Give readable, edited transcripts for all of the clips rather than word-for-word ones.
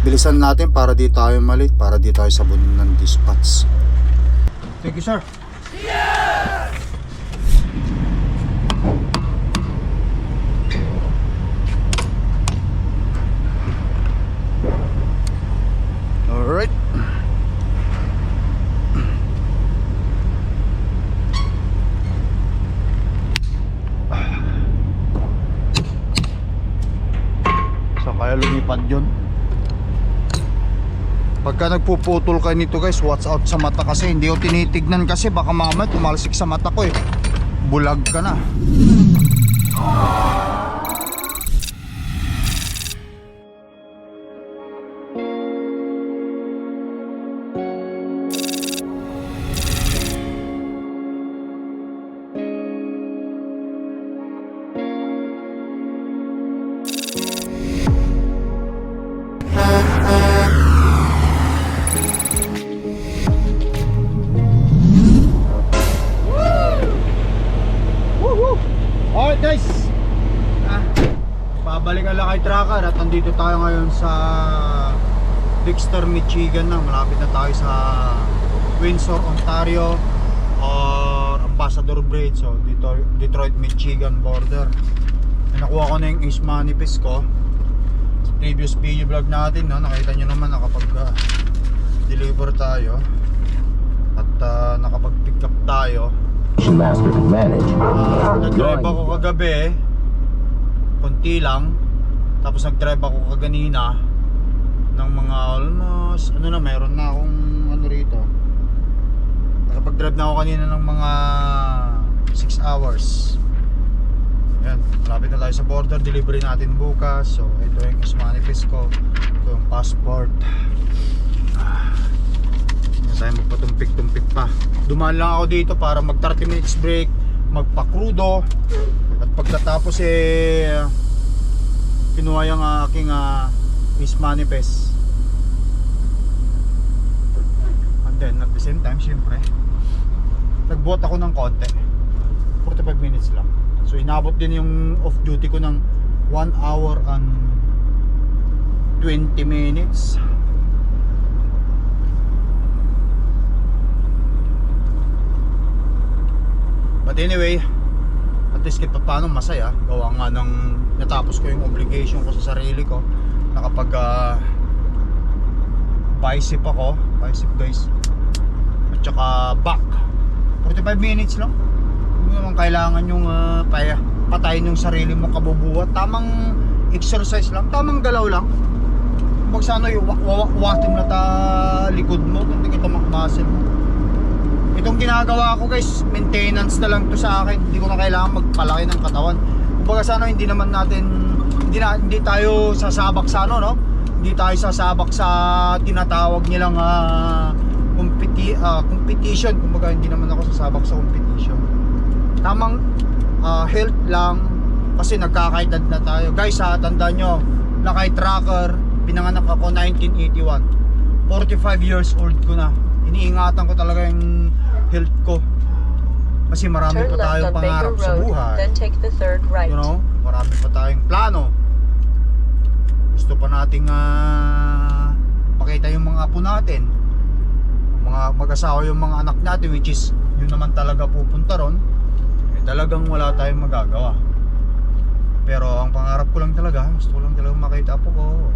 Bilisan natin para di tayo malit, para di tayo sabunin ng dispatch. Thank you, sir. Alright. So kaya lumipad yun. Pagka nagpuputol kayo nito guys, watch out sa mata kasi hindi ko tinitignan kasi baka mamaya tumalsik sa mata ko eh. Bulag ka na. Alright guys, babalikan lang kay Tracker at nandito tayo ngayon sa Dexter, Michigan na. Malapit na tayo sa Windsor, Ontario or Ambassador Bridge, so Detroit, Michigan border. Nakuha ko na yung Ace Manifest ko sa previous video vlog natin, no? Nakita nyo naman nakapag deliver tayo at nakapag pick up tayo. Master and manage. Nag-drive ako kagabi, konti lang. Tapos nag-drive ako kaganina ng mga almost, meron na akong rito. Nakapag-drive na ako kanina ng mga 6 hours. Ayan, malapit na tayo sa border. Delivery natin bukas. So ito yung manifest ko. Ito yung passport. Tayo magpatumpik-tumpik pa. Dumaan lang ako dito para mag 30 minutes break, magpa-crudo, at pagkatapos kinuha yung aking Miss Manifest. And then at the same time, syempre nagbuhat ako ng konti, 45 minutes lang. So inabot din yung off duty ko ng 1 hour and 20 minutes. But anyway, at least kahit paano masaya. Gawa nga ng natapos ko yung obligation ko sa sarili ko. Nakapag bicep ako. Bicep guys. At saka back. 45 minutes lang. Hindi naman kailangan yung patayin yung sarili mo kabubuhat. Tamang exercise lang. Tamang galaw lang. Kung sana yung watim na likod mo. Kung hindi kita makmuscle mo. Itong ginagawa ko guys, maintenance na lang to sa akin. Hindi ko na kailangan magpalaki ng katawan. Kumbaga sana hindi naman natin hindi tayo sasabak sa no? Hindi tayo sasabak sa tinatawag nilang competition. Kumbaga hindi naman ako sasabak sa competition. Tamang health lang kasi nagkakaedad na tayo. Guys, tandaan nyo, Lakay Tracker, pinanganak ako 1981. 45 years old ko na. Iniingatan ko talaga yung health ko kasi marami pa tayong pangarap sa buhay. Then take the third right. You know, marami pa tayong plano. Gusto pa nating pakita yung mga apo natin, mga mag-asawa, yung mga anak natin, which is yun naman talaga pupunta ron. Talagang wala tayong magagawa. Pero ang pangarap ko lang talaga, gusto ko lang talaga makita apo ko.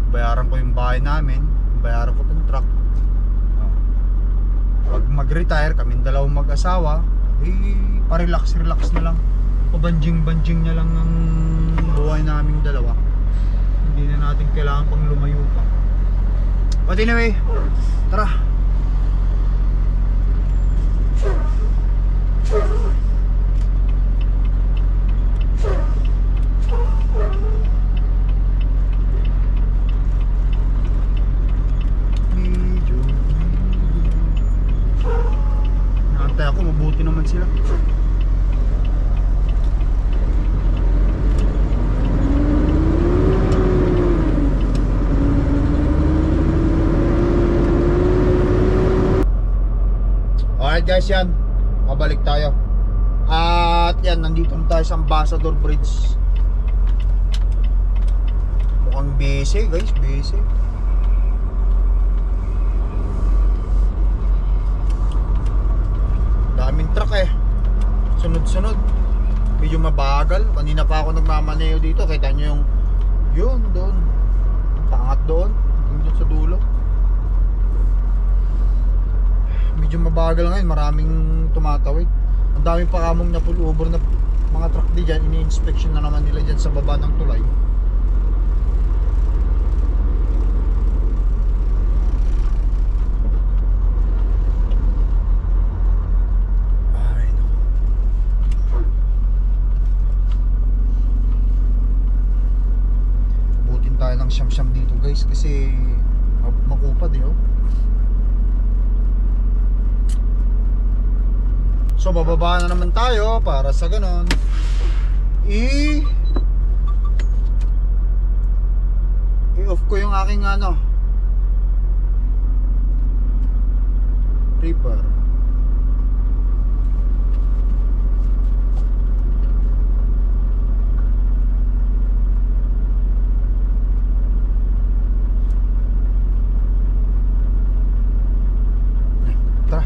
Bayaran ko yung bahay namin, bayaran ko itong truck. Pag mag-retire, kaming dalawang mag-asawa, pa-relax na lang. Pabanjing-banjing na lang ng buhay naming dalawa. Hindi na natin kailangan pang lumayo pa. But anyway, tara. Naantay ako, mabuti naman sila. Alright guys, yan, pabalik tayo. At yan, nandito tayo sa Ambassador Bridge. Mukhang busy guys, busy. Daming truck eh. Sunod-sunod. Medyo mabagal. Kanina pa ako nagmamaneo dito. Kita nyo yung yun doon. Pangat doon. Doon sa dulo. Medyo mabagal ngayon. Maraming tumatawid. Ang dami pa kamong napulubor na mga truck di dyan. Ini-inspection na naman nila dyan sa baba ng tulay. Tayo ng siyam-siyam dito guys kasi makupad eh oh. So bababa na naman tayo para sa ganon i-off ko yung aking ano Reaper. Tara.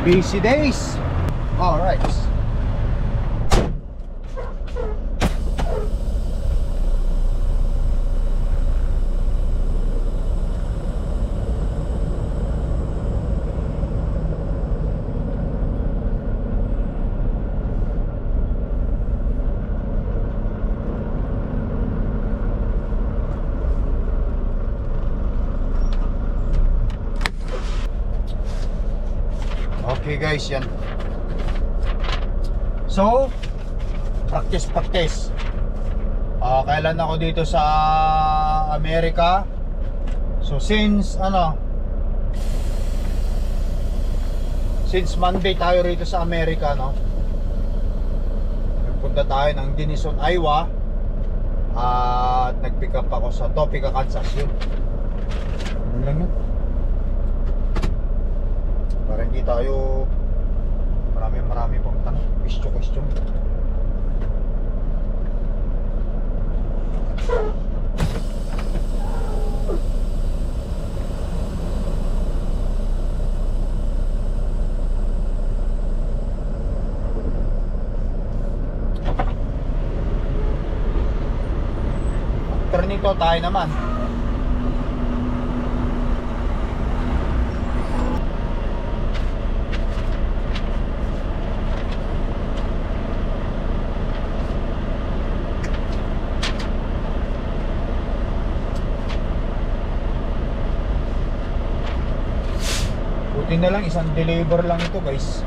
Busy days. All right. Okay guys, yan. So, practice. Kailan ako dito sa Amerika. So since Monday tayo rito sa Amerika, no. Nagpunta tayo ng Denison, Iowa. At nag-pick up ako sa Topeka, Kansas. Yun. Ano lang yun? Para hindi tayo marami pang tanong, question. After nito tayo naman na lang, isang deliver lang ito guys.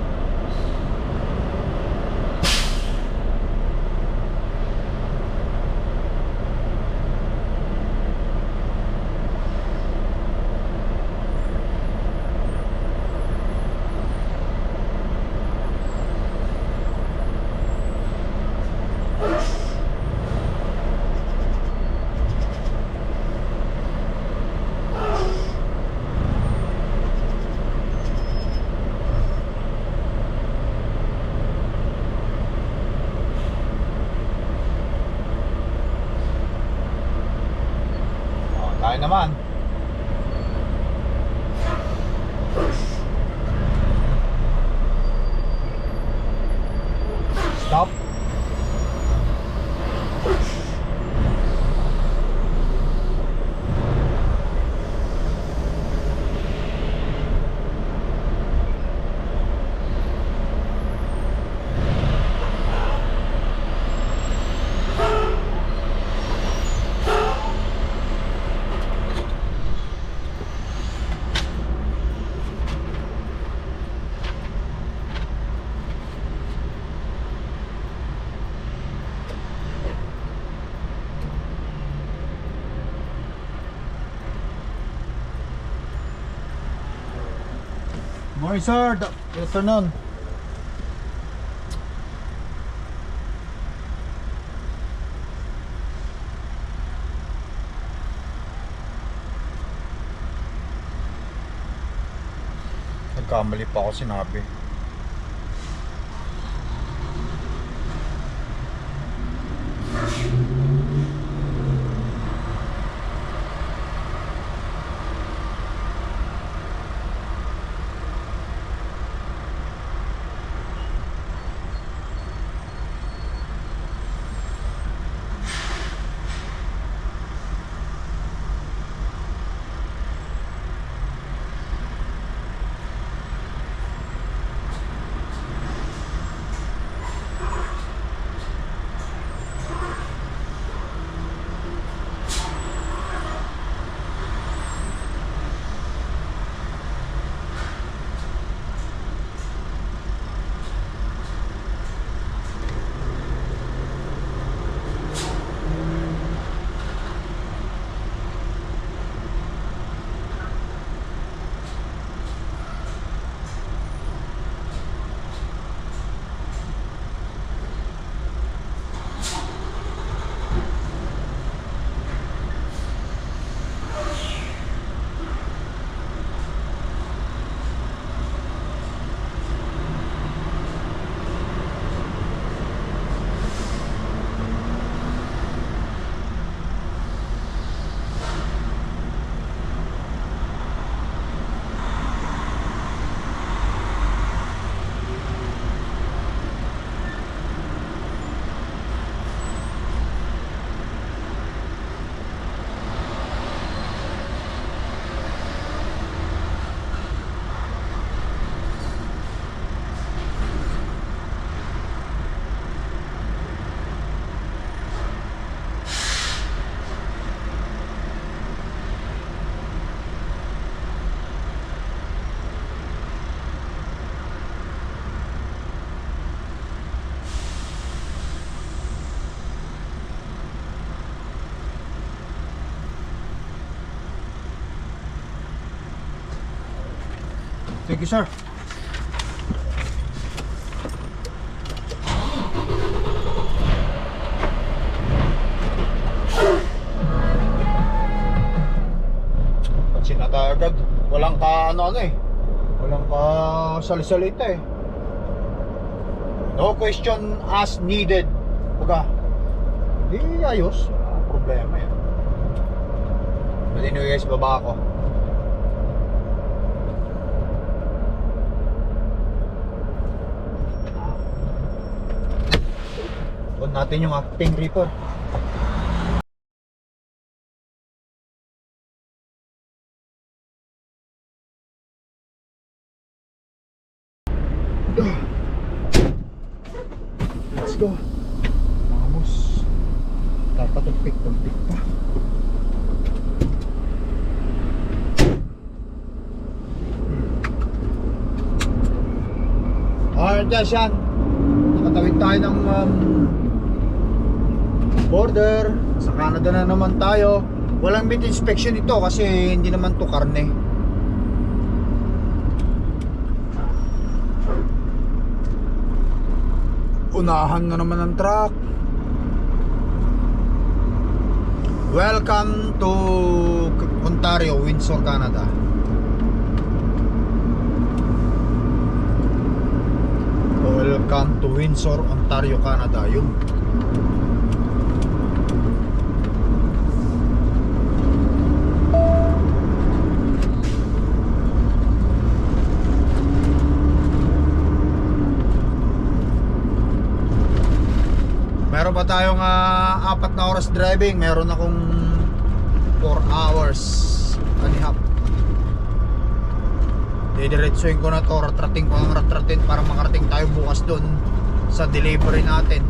Tayo naman. Stop. Morning sir, good afternoon. Nagkamali pa ako sinabi. Thank you, sir. Pansin na tayo agad. Walang ka ano eh. Walang ka salisalita eh. No question asked needed. Baga, di ayos. Problema yan. But anyway guys, baba ako. On natin yung acting reaper. Let's go. Vamos. Dapat tumpik-tumpik pa. Alright guys, yan. Nakatawid tayo ng border. Sa Canada na naman tayo. Walang meat inspection ito kasi hindi naman to karne. Unahan na naman ang truck. Welcome to Ontario, Windsor, Canada. Welcome to Windsor, Ontario, Canada. Yun. Meron pa tayong 4 na oras driving. Meron akong 4 hours and a half. Didiretsuhin ko na to. Ratrating ko ang ratratin para makarating tayo bukas doon sa delivery natin.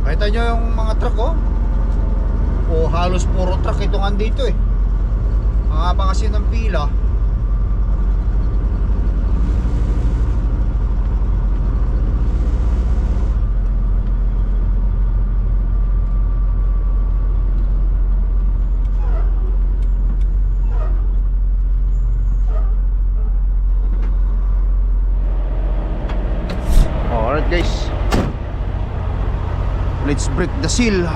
Kita nyo yung mga truck oh. O halos puro truck itong andito eh. Ang haba kasi ng pila. Alright guys, let's break the seal.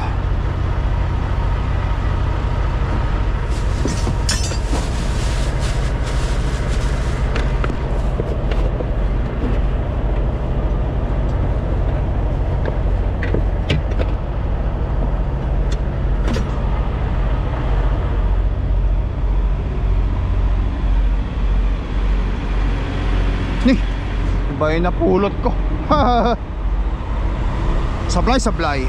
Ni, iba yung napulot ko. Sablay.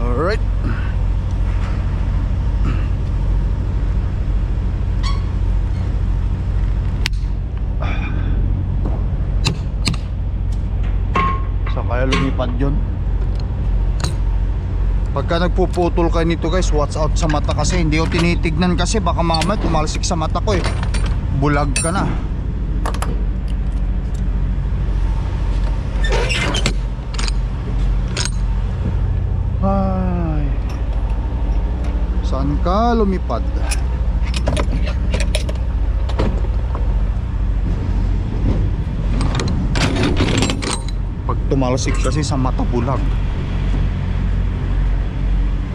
Alright. So kaya lumipad yun. Pagka nagpuputol kayo nito guys, watch out sa mata kasi hindi ko tinitignan kasi baka mamaya tumalsik sa mata ko eh. Bulag ka na. Ay. Saan ka lumipad? Pag tumalsik kasi sa mata, bulag.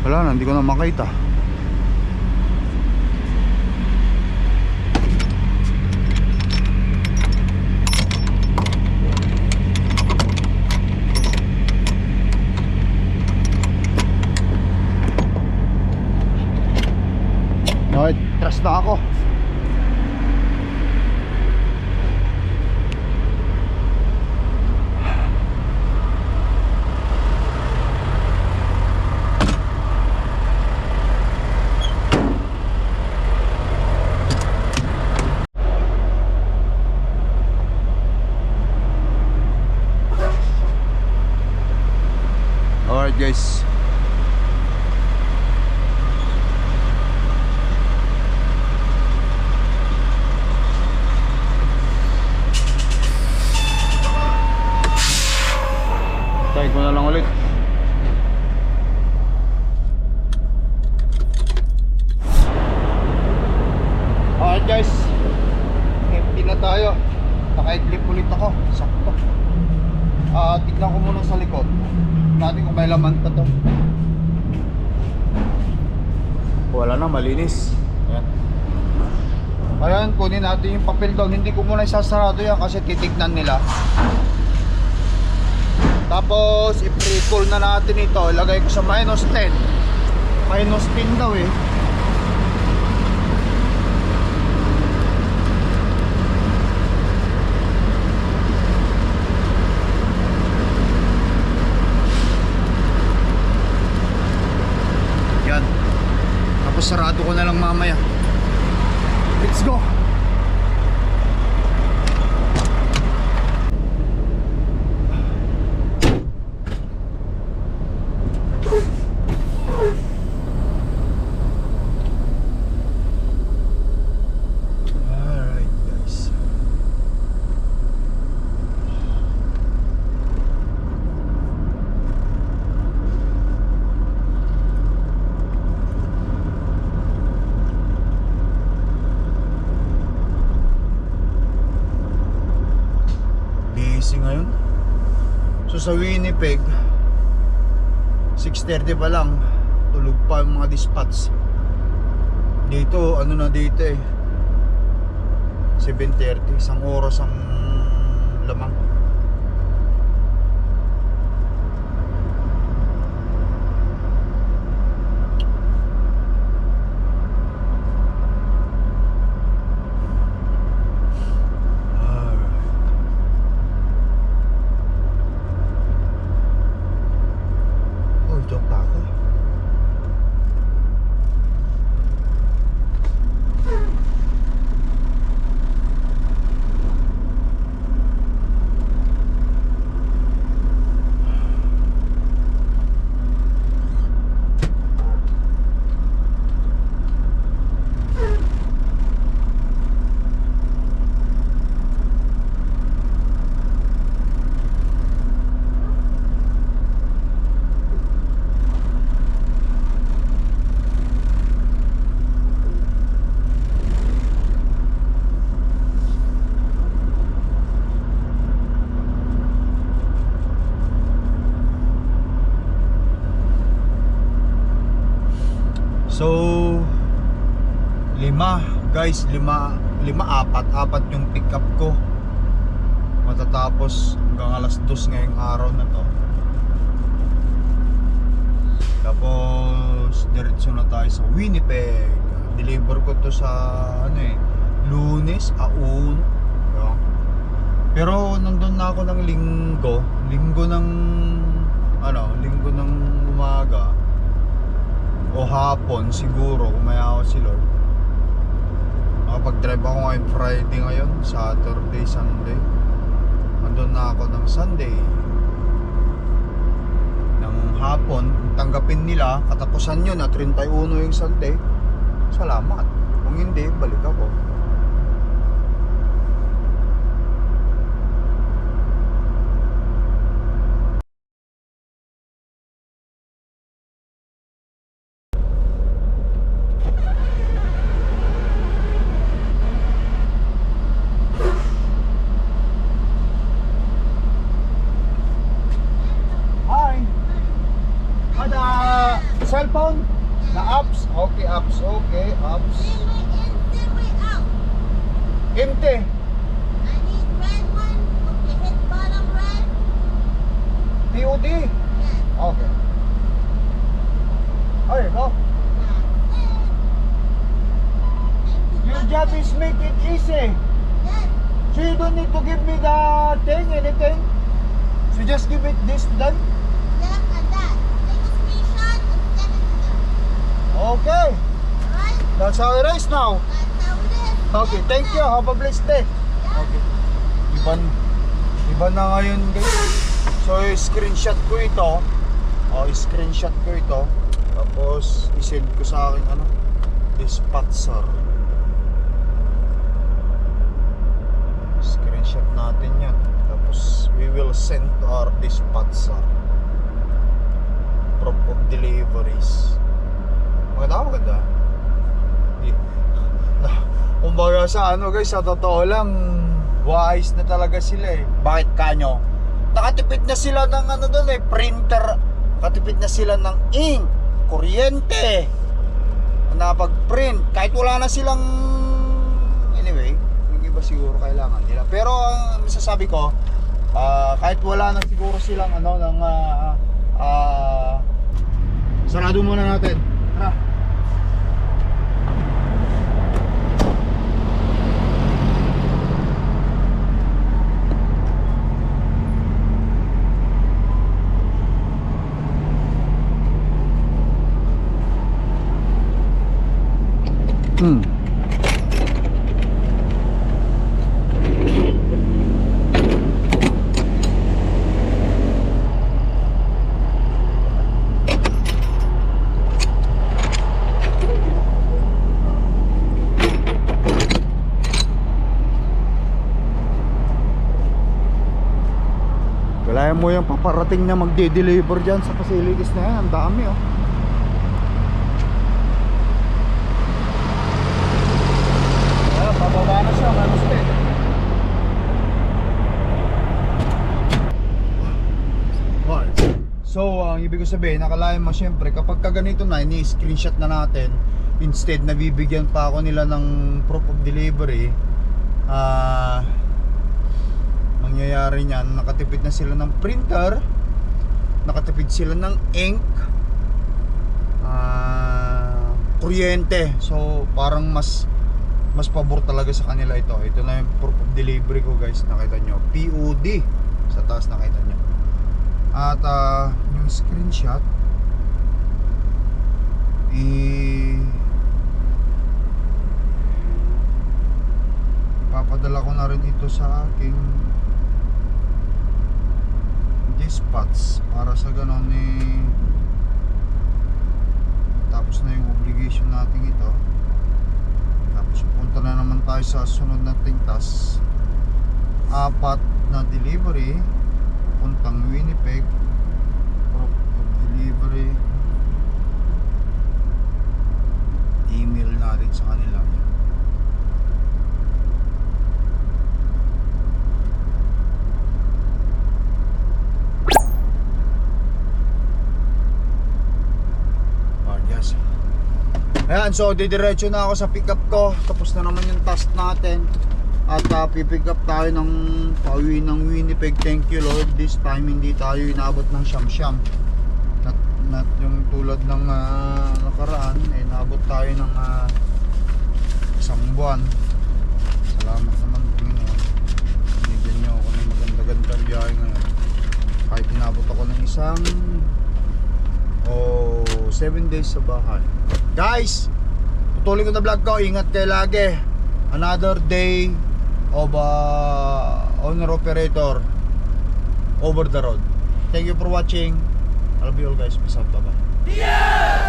Wala na, hindi ko na makita. Alright, trust na ako. Alright guys, try ko na lang ulit. Alright guys, empty na tayo. Naka-clip ulit ako, sakto. Tignan ko muna sa likod natin kung may laman pa to. Wala na, malinis. Ayan. Ayan, kunin natin yung papel down. Hindi ko muna isasarado yan kasi titignan nila. Tapos i-pre-pull na natin ito. Ilagay ko sa minus 10. Minus 10 daw eh. Yan. Tapos sarado ko na lang mamaya. Let's go. Alright guys. Busy ngayon. So sa Winnipeg 6:30 pa lang, tulog pa yung mga dispatch. Dito, ano na dito eh 7:30, isang oras ang lamang. Joke ako. So, lima guys, apat yung pick up ko. Matatapos hanggang alas 2 ngayong araw na to. Tapos diretso na tayo sa Winnipeg. Deliver ko to sa Lunes, Aun. Pero nandun na ako ng linggo ng umaga o hapon siguro kung may ako si Lord. Nakapag-drive ako ngayon Friday ngayon, Saturday, Sunday. Nandun na ako ng Sunday. Ng hapon, tanggapin nila, katapusan yun na 31 yung Sunday. Salamat. Kung hindi, balik ako. Cellphone? The apps? Okay, apps. Okay, apps. Empty. POD? Okay. Alright, go. Your job is make it easy. So you don't need to give me the thing, anything. So just give it this to them. Okay. That's how it is now. Okay, thank you. Have a blessed day. Okay. Iba na ngayon guys. So screenshot ko ito. Screenshot ko ito. Tapos i-send ko sa akin dispatcher. Screenshot natin yan. Tapos we will send to our dispatcher. Proof of deliveries. Maganda. Kumbaga sa guys, sa totoo lang, wise na talaga sila eh. Bakit kanyo? Nakatipid na sila ng printer. Nakatipid na sila ng ink, kuryente, napag-print. Kahit wala na silang, anyway, yung iba siguro kailangan nila. Pero ang masasabi ko, kahit wala na siguro silang sarado muna natin. Tara. Kaya mo yung paparating na magde-deliver dyan sa facilities na yan. Ang dami Bababa na siya, manuste. So, ang ibig ko sabihin, nakalayan mo syempre, kapag ganito na, ini-screenshot na natin, instead na bibigyan pa ako nila ng proof of delivery, mangyayari niyan, nakatipid na sila ng printer, nakatipid sila ng ink, kuryente. So parang mas pabor talaga sa kanila ito. Ito na yung proof of delivery ko guys, nakita nyo, POD sa taas, nakita nyo. At yung screenshot papadala ko na rin ito sa aking dispatch para sa ganon tapos na yung obligation natin ito. Tapos punta na naman tayo sa sunod nating task. 4 na delivery puntang Winnipeg, proof of delivery, email natin sa kanila. Ayan, so didiretso na ako sa pickup ko. Tapos na naman yung task natin. At pipick up tayo ng pauwi ng Winnipeg. Thank you Lord. This time hindi tayo inabot ng siyam-siyam. Not yung tulad ng nakaraan. Inabot tayo ng isang buwan. Salamat naman Panginoon. Binigyan niyo ako ng maganda-gandang biyahe ngayon. Kahit inabot ako ng isang 7 days sa bahay. Guys, tutuloy ko na vlog ko. Ingat kayo lagi. Another day of owner operator over the road. Thank you for watching. I love you all guys. Peace out. Bye bye.